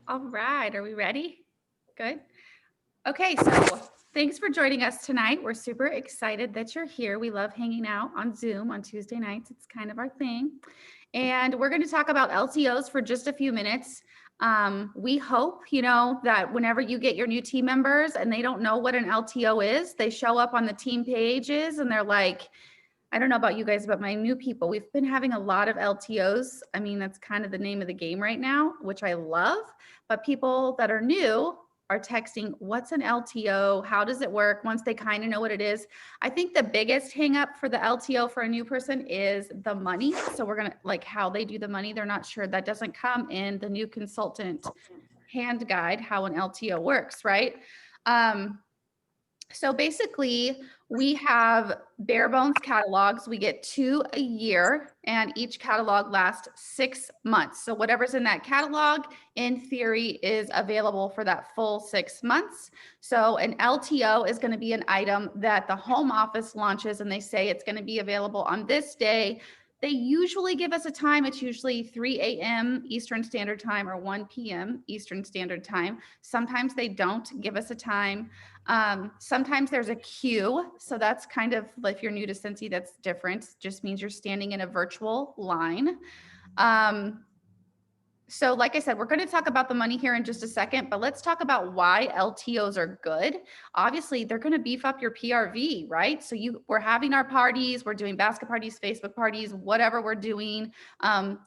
All right, are we ready? Good. Okay, so thanks for joining us tonight. We're super excited that you're here. We love hanging out on Zoom on Tuesday nights. It's kind of our thing. And we're going to talk about LTOs for just a few minutes. We hope, that whenever you get your new team members and they don't know what an LTO is, they show up on the team pages and they're like, I don't know about you guys, but my new people, we've been having a lot of LTOs. I mean, that's kind of the name of the game right now, which I love. But people that are new are texting, what's an LTO? How does it work? Once they kind of know what it is. I think the biggest hang up for the LTO for a new person is the money. So we're going to like how they do the money. They're not sure. That doesn't come in the new consultant hand guide, how an LTO works, right? Um, so basically, we have bare bones catalogs. We get 2 a year, and each catalog lasts 6 months. So whatever's in that catalog, in theory, is available for that full 6 months. So an LTO is going to be an item that the home office launches, and they say it's going to be available on this day. They usually give us a time. It's usually 3 a.m. Eastern Standard Time or 1 p.m. Eastern Standard Time. Sometimes they don't give us a time. Sometimes there's a queue. So that's kind of, if you're new to Cincy, that's different. Just means you're standing in a virtual line. So like I said, we're going to talk about the money here in just a second, but let's talk about why LTOs are good. Obviously, they're going to beef up your PRV, right? So we're having our parties, we're doing basket parties, Facebook parties, whatever we're doing,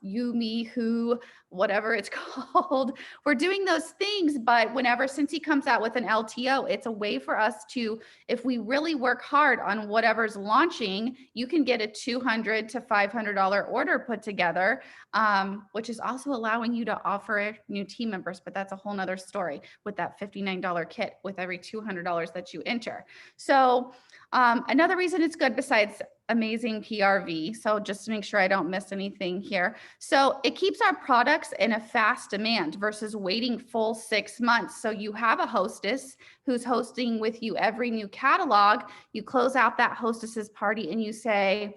you, me, who, whatever it's called. We're doing those things, but whenever Cincy comes out with an LTO, it's a way for us to, if we really work hard on whatever's launching, you can get a $200 to $500 order put together, which is also allowing you to offer new team members, but that's a whole nother story with that $59 kit with every $200 that you enter. So another reason it's good besides amazing PRV. So just to make sure I don't miss anything here. So it keeps our products in a fast demand versus waiting full 6 months. So you have a hostess who's hosting with you every new catalog. You close out that hostess's party and you say,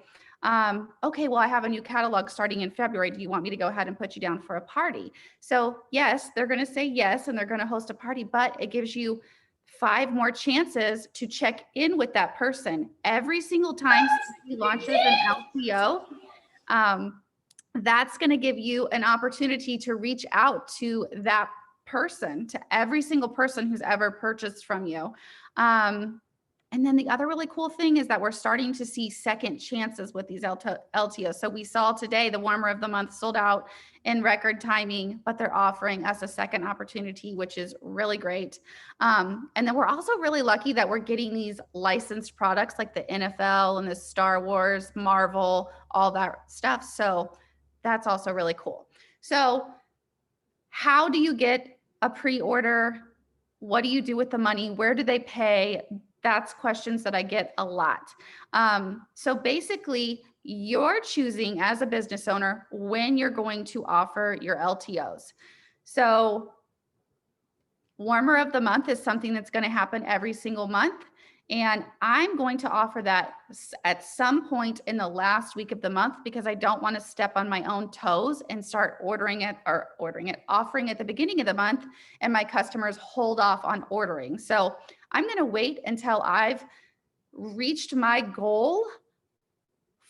okay, well, I have a new catalog starting in February. Do you want me to go ahead and put you down for a party? So yes, they're going to say yes, and they're going to host a party, but it gives you 5 more chances to check in with that person every single time he launches an LTO. That's going to give you an opportunity to reach out to that person, to every single person who's ever purchased from you. And then the other really cool thing is that we're starting to see second chances with these LTOs. So we saw today the warmer of the month sold out in record timing, but they're offering us a second opportunity, which is really great. And then we're also really lucky that we're getting these licensed products like the NFL and the Star Wars, Marvel, all that stuff. So that's also really cool. So how do you get a pre-order? What do you do with the money? Where do they pay? That's questions that I get a lot. So basically, you're choosing as a business owner when you're going to offer your LTOs. So warmer of the month is something that's going to happen every single month. And I'm going to offer that at some point in the last week of the month because I don't want to step on my own toes and start offering at the beginning of the month and my customers hold off on ordering. So I'm going to wait until I've reached my goal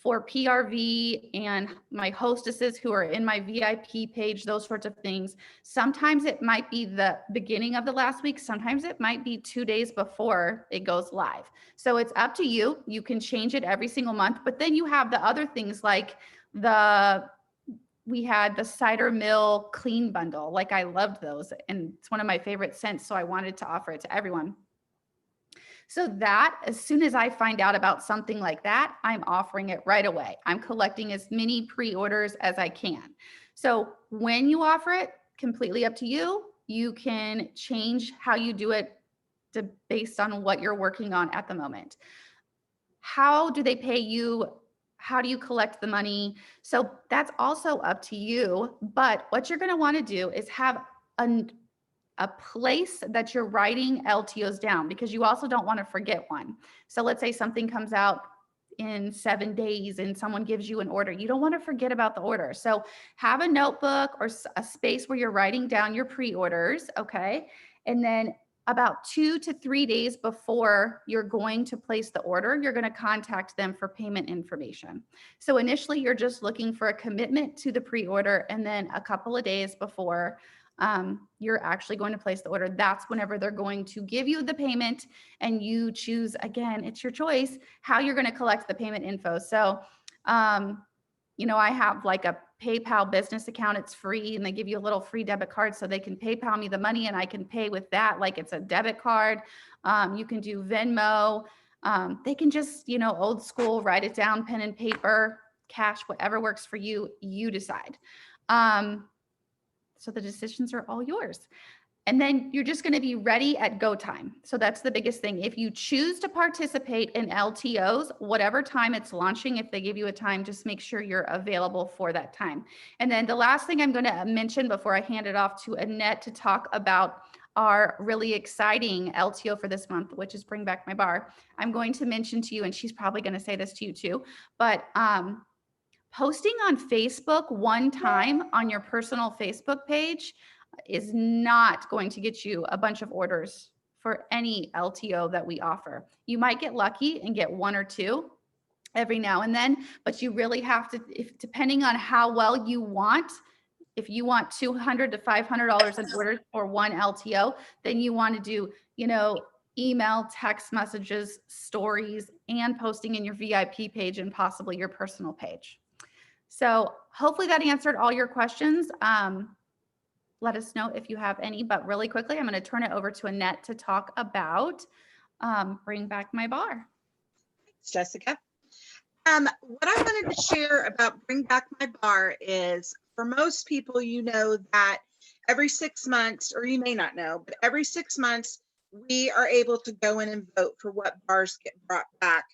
for PRV and my hostesses who are in my VIP page, those sorts of things. Sometimes it might be the beginning of the last week. Sometimes it might be 2 days before it goes live. So it's up to you. You can change it every single month, but then you have the other things like we had the cider mill clean bundle. Like I loved those and it's one of my favorite scents. So I wanted to offer it to everyone. So that as soon as I find out about something like that, I'm offering it right away. I'm collecting as many pre-orders as I can. So when you offer it, completely up to you. You can change how you do it based on what you're working on at the moment. How do they pay you? How do you collect the money? So that's also up to you. But what you're going to want to do is have a place that you're writing LTOs down because you also don't want to forget one. So let's say something comes out in 7 days and someone gives you an order. You don't want to forget about the order. So have a notebook or a space where you're writing down your pre-orders, okay? And then about 2 to 3 days before you're going to place the order, you're going to contact them for payment information. So initially, you're just looking for a commitment to the pre-order, and then a couple of days before you're actually going to place the order, that's whenever they're going to give you the payment, and you choose, again, it's your choice, how you're going to collect the payment info. So, you know, I have like a PayPal business account. It's free, and they give you a little free debit card so they can PayPal me the money and I can pay with that like it's a debit card. You can do Venmo. They can just, you know, old school, write it down, pen and paper, cash, whatever works for you, you decide. So the decisions are all yours. And then you're just going to be ready at go time. So that's the biggest thing. If you choose to participate in LTOs, whatever time it's launching, if they give you a time, just make sure you're available for that time. And then the last thing I'm going to mention before I hand it off to Annette to talk about our really exciting LTO for this month, which is Bring Back My Bar. I'm going to mention to you, and she's probably going to say this to you too, but posting on Facebook one time on your personal Facebook page is not going to get you a bunch of orders for any LTO that we offer. You might get lucky and get 1 or 2 every now and then, but you really have to, depending on how well you want, if you want $200 to $500 in orders for one LTO, then you want to do, you know, email, text messages, stories, and posting in your VIP page and possibly your personal page. So hopefully that answered all your questions. Let us know if you have any, but really quickly, I'm going to turn it over to Annette to talk about Bring Back My Bar. Thanks, Jessica. What I wanted to share about Bring Back My Bar is, for most people, you know that every 6 months, or you may not know, but every 6 months, we are able to go in and vote for what bars get brought back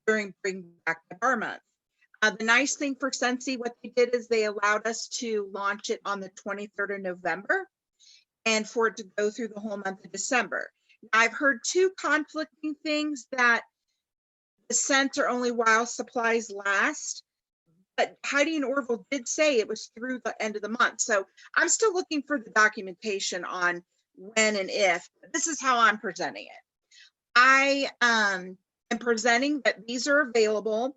during Bring Back My Bar month. The nice thing for Scentsy, what they did is they allowed us to launch it on the 23rd of November and for it to go through the whole month of December. Now, I've heard 2 conflicting things, that the scents are only while supplies last, but Heidi and Orville did say it was through the end of the month. So I'm still looking for the documentation on when and if. This is how I'm presenting it. I am presenting that these are available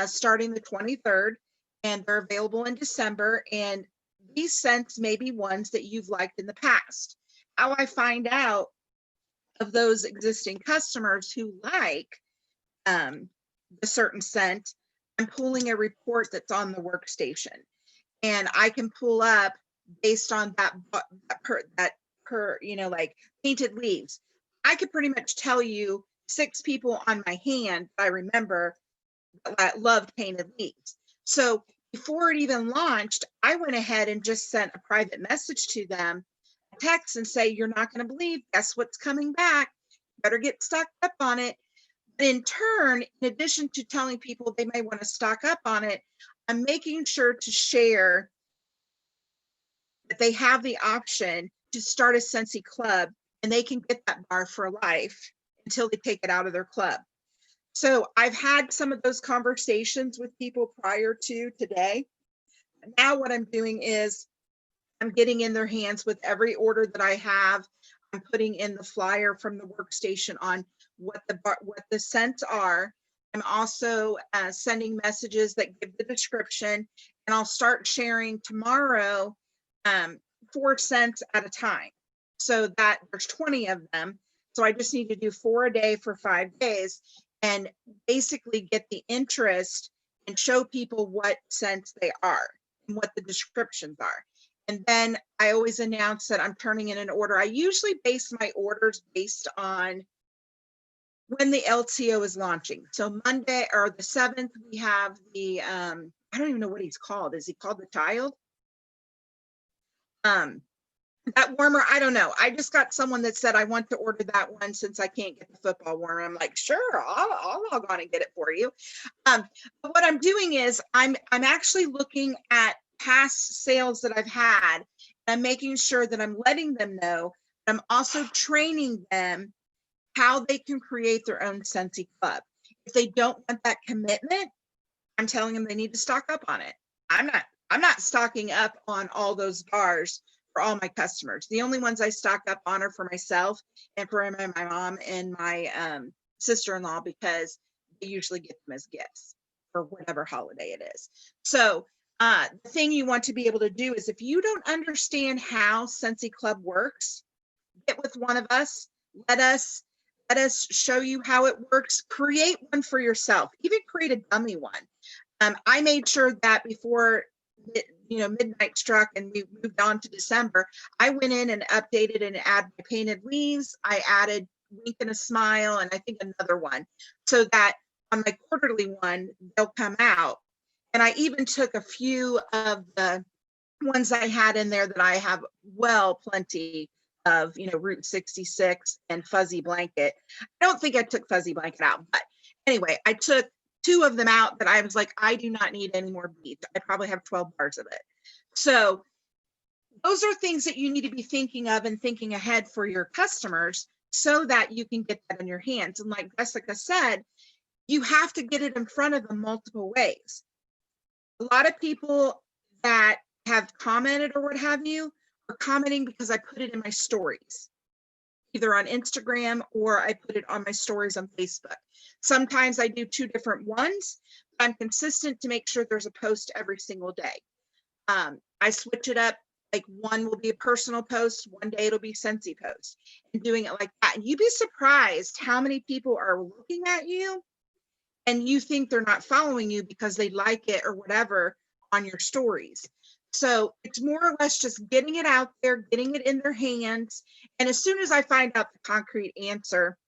starting the 23rd, and they're available in December. And these scents may be ones that you've liked in the past. How I find out of those existing customers who like the certain scent, I'm pulling a report that's on the workstation, and I can pull up based on that per you know, like painted leaves. I could pretty much tell you 6 people on my hand that I remember that loved painted leaves. So before it even launched, I went ahead and just sent a private message to them, a text, and say, you're not going to believe, guess what's coming back. You better get stocked up on it. But in turn, in addition to telling people they may want to stock up on it, I'm making sure to share that they have the option to start a Scentsy club, and they can get that bar for life until they take it out of their club. So I've had some of those conversations with people prior to today. Now what I'm doing is I'm getting in their hands with every order that I have. I'm putting in the flyer from the workstation on what the scents are. I'm also sending messages that give the description, and I'll start sharing tomorrow 4 scents at a time. So that there's 20 of them. So I just need to do 4 a day for 5 days, and basically get the interest and show people what scents they are and what the descriptions are. And then I always announce that I'm turning in an order. I usually base my orders based on when the LTO is launching. So Monday or the 7th, we have the, I don't even know what he's called. Is he called the child? That warmer, I don't know. I just got someone that said I want to order that one since I can't get the football warmer. I'm like, sure, I'll log on and get it for you. But what I'm doing is I'm actually looking at past sales that I've had. I'm making sure that I'm letting them know. I'm also training them how they can create their own Scentsy club. If they don't want that commitment, I'm telling them they need to stock up on it. I'm not stocking up on all those bars for all my customers. The only ones I stock up on are for myself and for my mom and my sister-in-law, because they usually get them as gifts for whatever holiday it is. So the thing you want to be able to do is, if you don't understand how Scentsy Club works, get with one of us. Let us show you how it works. Create one for yourself. Even create a dummy one. I made sure that before midnight struck and we moved on to December, I went in and updated and added my painted leaves. I added wink and a smile, and I think another one, so that on my quarterly one they'll come out. And I even took a few of the ones I had in there that I have plenty of, Route 66 and Fuzzy Blanket. I don't think I took Fuzzy Blanket out, but anyway, I took 2 of them out that I was like, I do not need any more beads. I probably have 12 bars of it. So those are things that you need to be thinking of and thinking ahead for your customers, so that you can get that in your hands. And like Jessica said, you have to get it in front of them multiple ways. A lot of people that have commented or what have you are commenting because I put it in my stories, either on Instagram or I put it on my stories on Facebook. Sometimes I do 2 different ones, but I'm consistent to make sure there's a post every single day. I switch it up. Like, one will be a personal post, one day it'll be Scentsy post, and doing it like that. And you'd be surprised how many people are looking at you and you think they're not following you because they like it or whatever on your stories. So it's more or less just getting it out there, getting it in their hands. And as soon as I find out the concrete answer,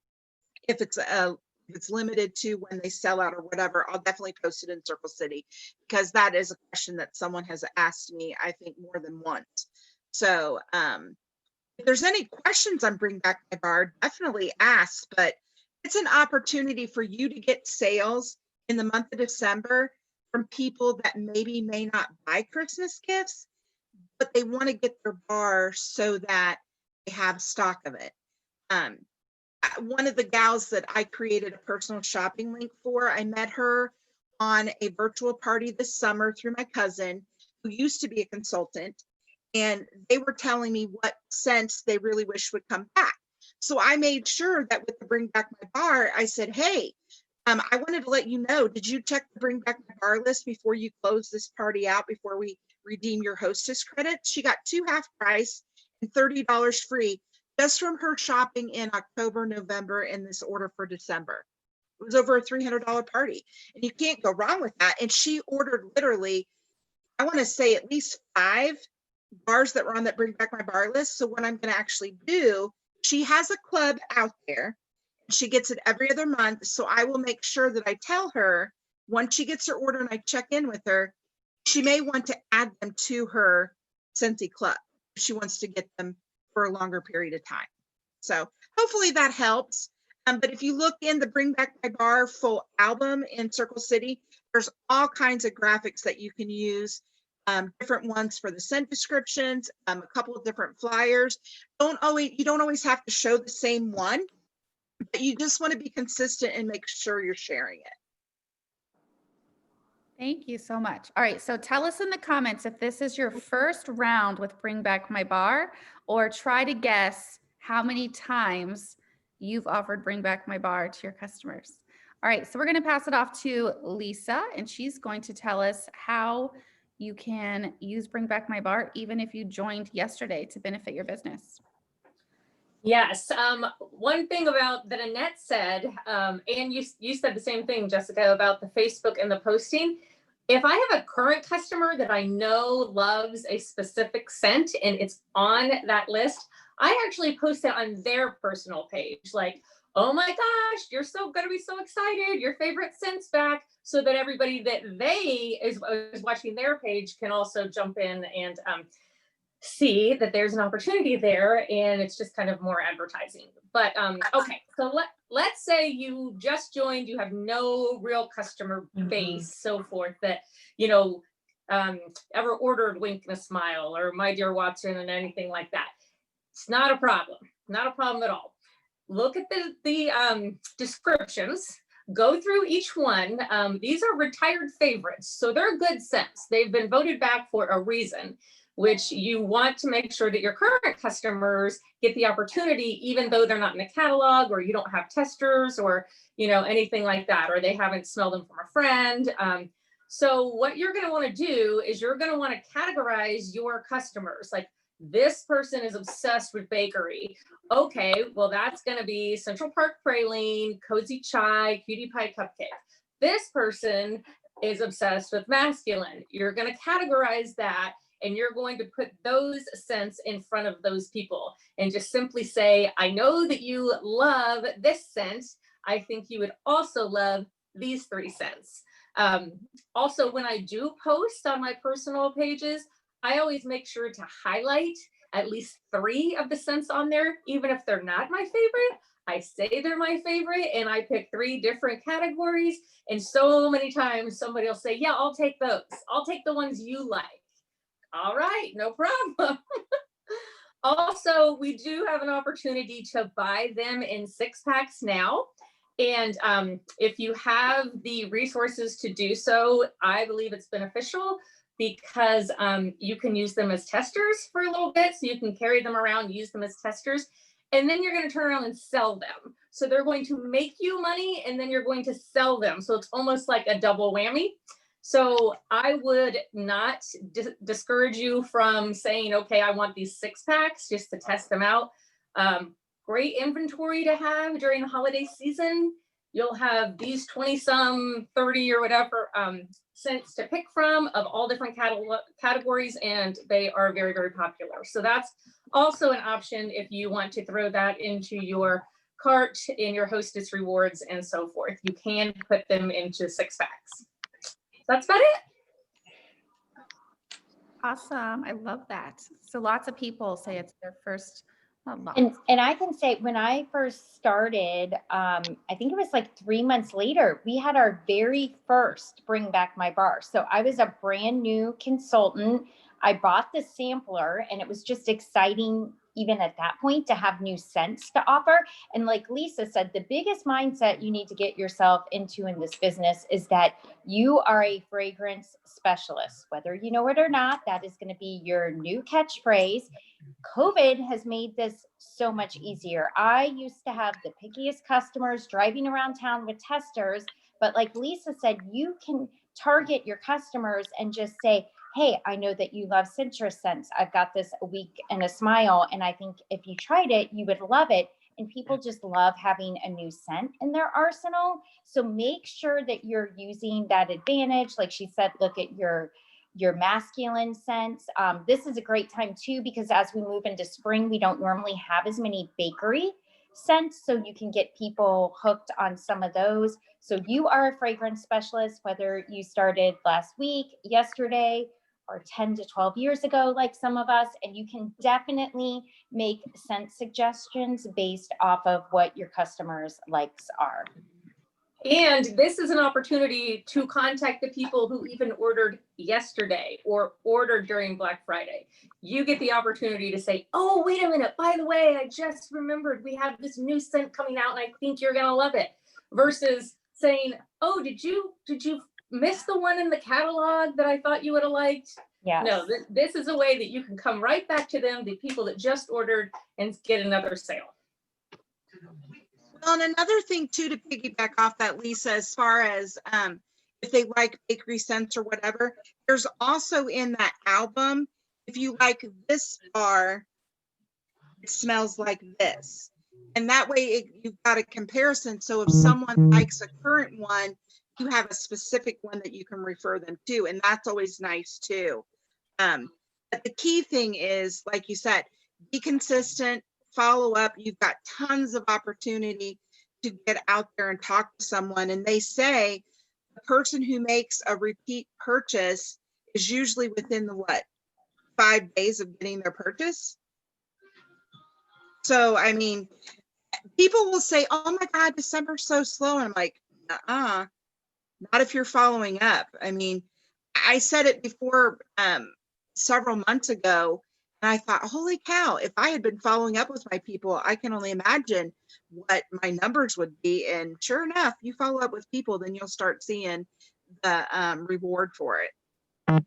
if it's limited to when they sell out or whatever, I'll definitely post it in Circle City, because that is a question that someone has asked me, I think, more than once. So if there's any questions on Bring Back My Bar, definitely ask. But it's an opportunity for you to get sales in the month of December from people that maybe may not buy Christmas gifts, but they want to get their bar so that they have stock of it. One of the gals that I created a personal shopping link for, I met her on a virtual party this summer through my cousin, who used to be a consultant, and they were telling me what scents they really wish would come back. So I made sure that with the Bring Back My Bar, I said, hey, I wanted to let you know, did you check the Bring Back My Bar list before you close this party out, before we redeem your hostess credits? She got 2 half price and $30 free just from her shopping in October, November, and this order for December. It was over a $300 party, and you can't go wrong with that. And she ordered literally, I want to say, at least 5 bars that were on that Bring Back My Bar list. So what I'm going to actually do, she has a club out there. She gets it every other month. So I will make sure that I tell her once she gets her order and I check in with her, she may want to add them to her Scentsy Club if she wants to get them for a longer period of time. So hopefully that helps. But if you look in the Bring Back My Bar full album in Circle City, there's all kinds of graphics that you can use. Different ones for the scent descriptions, a couple of different flyers. You don't always have to show the same one, but you just want to be consistent and make sure you're sharing it. Thank you so much. All right, so tell us in the comments if this is your first round with Bring Back My Bar, or try to guess how many times you've offered Bring Back My Bar to your customers. All right, so we're going to pass it off to Lisa, and she's going to tell us how you can use Bring Back My Bar even if you joined yesterday to benefit your business. Yes. One thing about that Annette said, and you said the same thing, Jessica, about the Facebook and the posting. If I have a current customer that I know loves a specific scent and it's on that list, I actually post it on their personal page. Like, oh my gosh, you're going to be so excited. Your favorite scent's back, so that everybody that is watching their page can also jump in and see that there's an opportunity there, and it's just kind of more advertising. But okay, so let's say you just joined, you have no real customer base, so forth, that ever ordered Wink and a Smile or My Dear Watson and anything like that. It's not a problem at all. Look at the descriptions, go through each one. These are retired favorites, so they're good scents. They've been voted back for a reason, which you want to make sure that your current customers get the opportunity, even though they're not in the catalog, or you don't have testers, or anything like that, or they haven't smelled them from a friend. So what you're going to want to do is you're going to want to categorize your customers. Like, this person is obsessed with bakery. Okay, well, that's going to be Central Park Praline, Cozy Chai, Cutie Pie Cupcake. This person is obsessed with masculine. You're going to categorize that, and you're going to put those scents in front of those people and just simply say, I know that you love this scent. I think you would also love these 3 scents. Also, when I do post on my personal pages, I always make sure to highlight at least 3 of the scents on there, even if they're not my favorite. I say they're my favorite, and I pick 3 different categories. And so many times somebody will say, yeah, I'll take those. I'll take the ones you like. All right, no problem. Also, we do have an opportunity to buy them in 6-packs now. And if you have the resources to do so, I believe it's beneficial, because you can use them as testers for a little bit. So you can carry them around, use them as testers, and then you're going to turn around and sell them. So they're going to make you money, and then you're going to sell them. So it's almost like a double whammy. So I would not discourage you from saying, okay, I want these 6-packs just to test them out. Great inventory to have during the holiday season. You'll have these 20-some, 30 or whatever scents to pick from of all different categories, and they are very, very popular. So that's also an option if you want to throw that into your cart in your Hostess rewards and so forth. You can put them into 6-packs. That's about it. Awesome. I love that. So lots of people say it's their first. And I can say, when I first started, I think it was like 3 months later, we had our very first Bring Back My Bar. So I was a brand new consultant. I bought the sampler, and it was just exciting, even at that point, to have new scents to offer. And like Lisa said, the biggest mindset you need to get yourself into in this business is that you are a fragrance specialist. Whether you know it or not, that is going to be your new catchphrase. COVID has made this so much easier. I used to have the pickiest customers driving around town with testers, but like Lisa said, you can target your customers and just say, hey, I know that you love citrus scents. I've got this A Week and a Smile, and I think if you tried it, you would love it. And people just love having a new scent in their arsenal. So make sure that you're using that advantage. Like she said, look at your masculine scents. This is a great time too, because as we move into spring, we don't normally have as many bakery scents, so you can get people hooked on some of those. So you are a fragrance specialist, whether you started last week, yesterday, or 10 to 12 years ago, like some of us, and you can definitely make scent suggestions based off of what your customers' likes are. And this is an opportunity to contact the people who even ordered yesterday or ordered during Black Friday. You get the opportunity to say, oh, wait a minute, by the way, I just remembered we have this new scent coming out and I think you're going to love it. Versus saying, oh, did you miss the one in the catalog that I thought you would have liked? Yes. No, this is a way that you can come right back to them, the people that just ordered, and get another sale. Well, and another thing too, to piggyback off that, Lisa, as far as if they like bakery scents or whatever, there's also in that album, if you like this bar, it smells like this. And that way you've got a comparison. So if someone likes a current one, you have a specific one that you can refer them to. And that's always nice too. But the key thing is, like you said, be consistent, follow up. You've got tons of opportunity to get out there and talk to someone. And they say the person who makes a repeat purchase is usually within the 5 days of getting their purchase. So, I mean, people will say, oh my God, December's so slow. And I'm like, not if you're following up. I mean, I said it before several months ago, And I thought, holy cow, if I had been following up with my people, I can only imagine what my numbers would be. And sure enough, you follow up with people, then you'll start seeing the reward for it.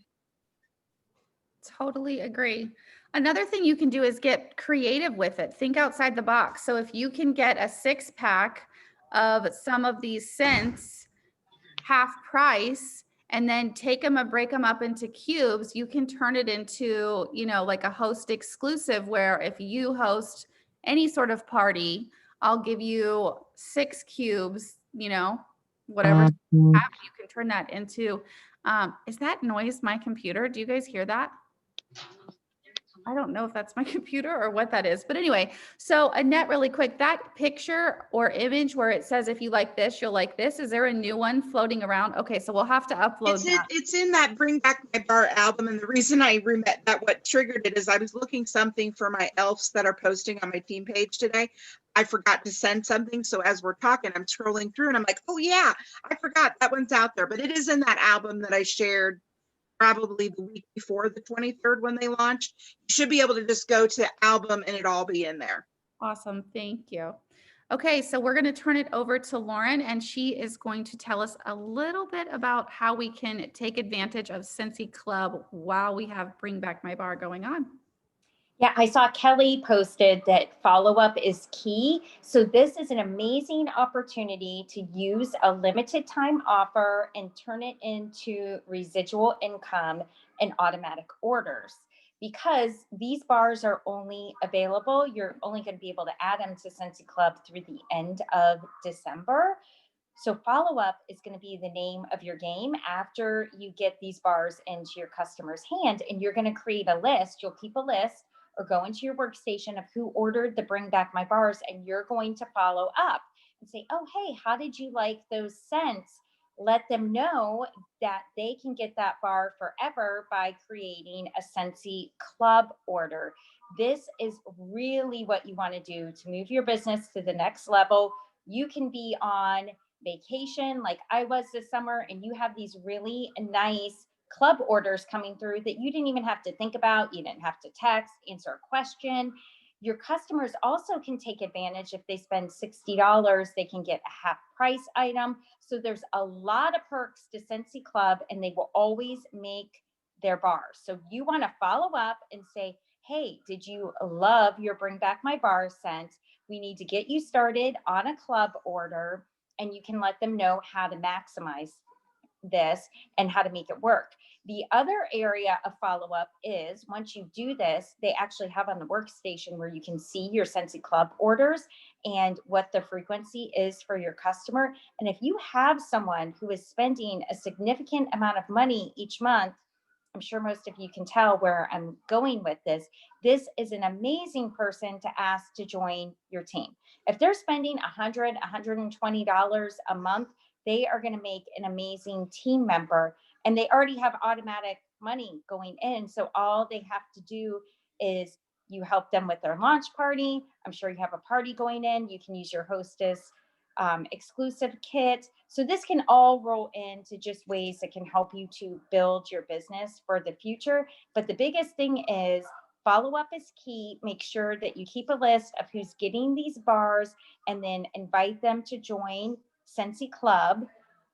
Totally agree. Another thing you can do is get creative with it. Think outside the box. So if you can get a 6-pack of some of these scents half price and then take them and break them up into cubes, you can turn it into, you know, like a host exclusive where if you host any sort of party, I'll give you 6 cubes, you know, whatever you have, you can turn that into, is that noise my computer? Do you guys hear that? I don't know if that's my computer or what that is, but anyway, so Annette, really quick, that picture or image where it says, if you like this, you'll like this. Is there a new one floating around? Okay, so we'll have to upload that. It's in that Bring Back My Bar album. And the reason I remember that what triggered it is I was looking something for my elves that are posting on my team page today. I forgot to send something. So as we're talking, I'm scrolling through and I'm like, oh yeah, I forgot that one's out there, but it is in that album that I shared probably the week before the 23rd when they launched. You should be able to just go to album and it'll all be in there. Awesome, thank you. Okay, so we're going to turn it over to Lauren, and she is going to tell us a little bit about how we can take advantage of Scentsy Club while we have Bring Back My Bar going on. Yeah, I saw Kelly posted that follow-up is key. So this is an amazing opportunity to use a limited time offer and turn it into residual income and automatic orders. Because these bars are only available, you're only going to be able to add them to Scentsy Club through the end of December. So follow-up is going to be the name of your game after you get these bars into your customer's hand, and you're going to create a list. You'll keep a list or go into your workstation of who ordered the Bring Back My Bars, and you're going to follow up and say, oh, hey, how did you like those scents? Let them know that they can get that bar forever by creating a Scentsy Club order. This is really what you want to do to move your business to the next level. You can be on vacation like I was this summer, and you have these really nice club orders coming through that you didn't even have to think about. You didn't have to text, answer a question. Your customers also can take advantage. If they spend $60, they can get a half price item. So there's a lot of perks to Scentsy Club, and they will always make their bars. So you want to follow up and say, hey, did you love your Bring Back My Bar scent? We need to get you started on a club order, and you can let them know how to maximize this and how to make it work. The other area of follow-up is once you do this, they actually have on the workstation where you can see your Scentsy Club orders and what the frequency is for your customer. And if you have someone who is spending a significant amount of money each month, I'm sure most of you can tell where I'm going with this. This is an amazing person to ask to join your team. If they're spending $100, $120 a month, they are going to make an amazing team member, and they already have automatic money going in. So all they have to do is you help them with their launch party. I'm sure you have a party going in. You can use your hostess exclusive kit. So this can all roll into just ways that can help you to build your business for the future. But the biggest thing is follow-up is key. Make sure that you keep a list of who's getting these bars and then invite them to join Scentsy Club.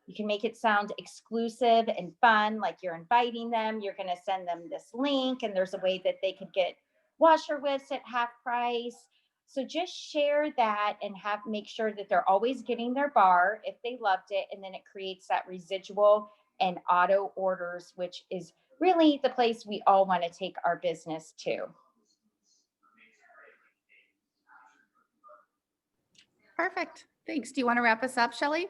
You can make it sound exclusive and fun, like you're inviting them. You're going to send them this link, and there's a way that they could get washer whiffs at half price. So just share that and make sure that they're always getting their bar if they loved it. And then it creates that residual and auto orders, which is really the place we all want to take our business to. Perfect. Thanks. Do you want to wrap us up, Shelly?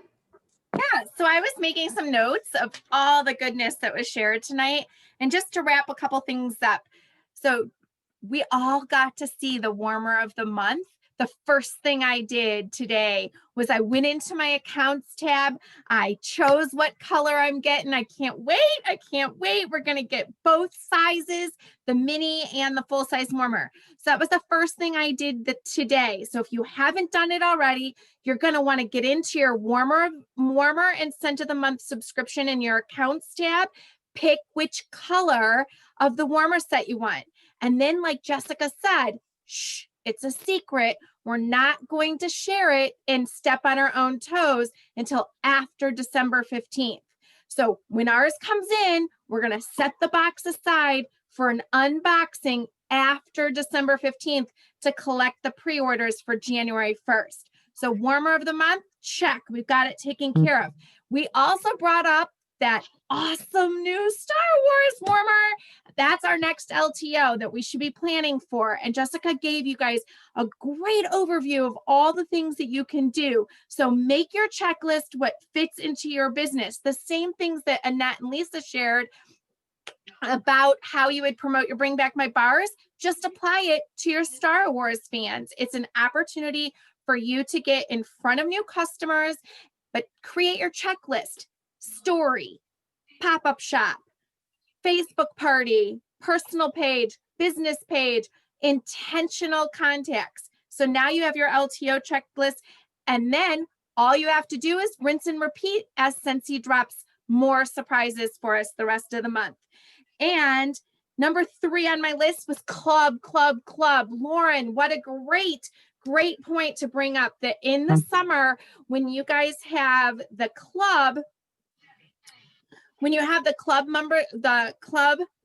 Yeah, so I was making some notes of all the goodness that was shared tonight. And just to wrap a couple things up. So we all got to see the warmer of the month. The first thing I did today was I went into my accounts tab. I chose what color I'm getting. I can't wait. I can't wait. We're going to get both sizes, the mini and the full size warmer. So that was the first thing I did today. So if you haven't done it already, you're going to want to get into your warmer and scent of the month subscription in your accounts tab. Pick which color of the warmer set you want. And then, like Jessica said, shh, it's a secret. We're not going to share it and step on our own toes until after December 15th. So when ours comes in, we're going to set the box aside for an unboxing after December 15th to collect the pre-orders for January 1st. So warmer of the month, check. We've got it taken care of. We also brought up that awesome new Star Wars warmer. That's our next LTO that we should be planning for. And Jessica gave you guys a great overview of all the things that you can do. So make your checklist what fits into your business. The same things that Annette and Lisa shared about how you would promote your Bring Back My Bars, just apply it to your Star Wars fans. It's an opportunity for you to get in front of new customers, but create your checklist, story, pop-up shop, Facebook party, personal page, business page, intentional contacts. So now you have your LTO checklist, and then all you have to do is rinse and repeat as Scentsy drops more surprises for us the rest of the month. And number 3 on my list was club. Lauren, what a great point to bring up, that in the summer, when you guys have the club, when you have the club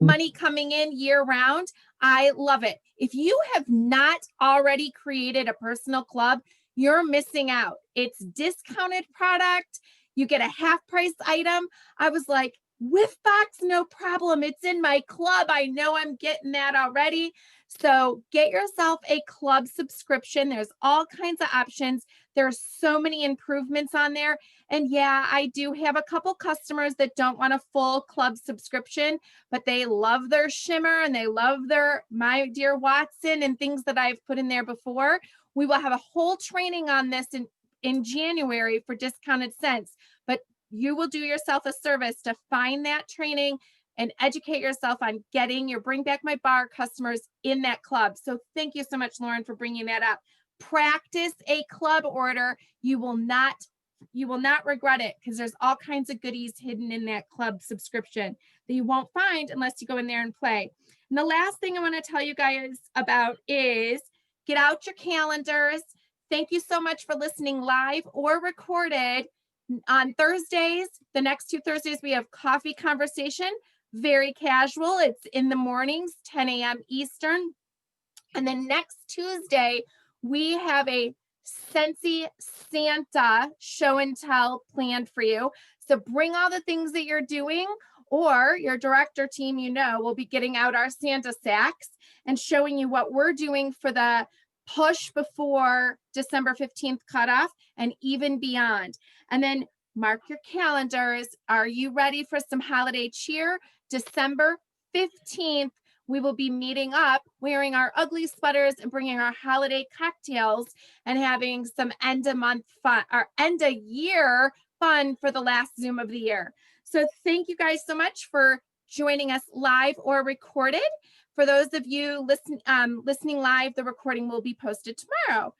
money coming in year round, I love it. If you have not already created a personal club, you're missing out. It's discounted product. You get a half price item. I was like, whiff box, no problem. It's in my club. I know I'm getting that already. So get yourself a club subscription. There's all kinds of options. There's so many improvements on there. And yeah, I do have a couple customers that don't want a full club subscription, but they love their shimmer and they love their My Dear Watson and things that I've put in there before. We will have a whole training on this in January for discounted scents, but you will do yourself a service to find that training and educate yourself on getting your Bring Back My Bar customers in that club. So thank you so much, Lauren, for bringing that up. Practice a club order. You will not regret it, because there's all kinds of goodies hidden in that club subscription that you won't find unless you go in there and play. And the last thing I want to tell you guys about is get out your calendars. Thank you so much for listening live or recorded. On Thursdays, the next 2 Thursdays, we have coffee conversation, very casual. It's in the mornings, 10 a.m. Eastern. And then next Tuesday, we have a Scentsy Santa show and tell planned for you. So bring all the things that you're doing, or your director team, will be getting out our Santa sacks and showing you what we're doing for the push before December 15th cutoff and even beyond. And then mark your calendars. Are you ready for some holiday cheer? December 15th, we will be meeting up, wearing our ugly sweaters and bringing our holiday cocktails and having some end of month fun, or end of year fun for the last Zoom of the year. So thank you guys so much for joining us live or recorded. For those of you listening live, the recording will be posted tomorrow.